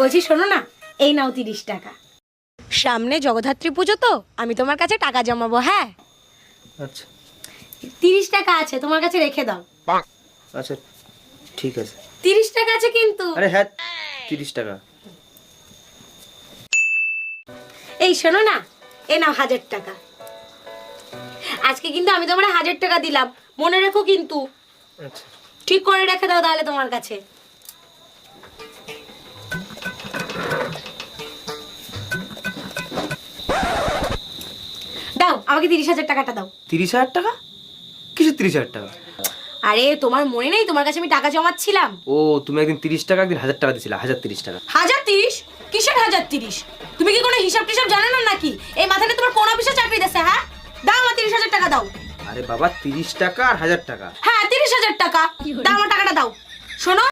বলছি শোনো না, এই নাও 30 টাকা। সামনে জগদ্ধাত্রী পুজো তো, আমি তোমার কাছে টাকা জমাবো। হ্যাঁ আচ্ছা 30 টাকা আছে, তোমার কাছে রেখে দাও। আচ্ছা ঠিক আছে। 30 টাকা আছে কিন্তু। আরে হ্যাঁ 30 টাকা। এই শোনো না, এ নাও 1000 টাকা। আজকে কিন্তু আমি তোমার 1000 টাকা দিলাম, মনে রেখো কিন্তু। আচ্ছা ঠিক করে রেখে দাও তাহলে তোমার কাছে। দাও আমাকে 30,000 টাকাটা দাও। 30,000 টাকা? কিসের 30,000 টাকা? আরে তোমার মনে নেই তোমার কাছে আমি টাকা জমাচ্ছিলাম? ও তুমি একদিন 30 টাকা একদিন 1000 টাকা দিয়েছিলে, 1030 টাকা। 1030? কিসের 1030? তুমি কি কোনো হিসাব টিসাব জানো না নাকি? এই মাথাটা তোমার কোন অফিসে চাকরি দিছে? হ্যাঁ দাও আমার 30,000 টাকা দাও। আরে বাবা 30 টাকা আর 1000 টাকা। হ্যাঁ 30,000 টাকা দাও, আমার টাকাটা দাও। শোনো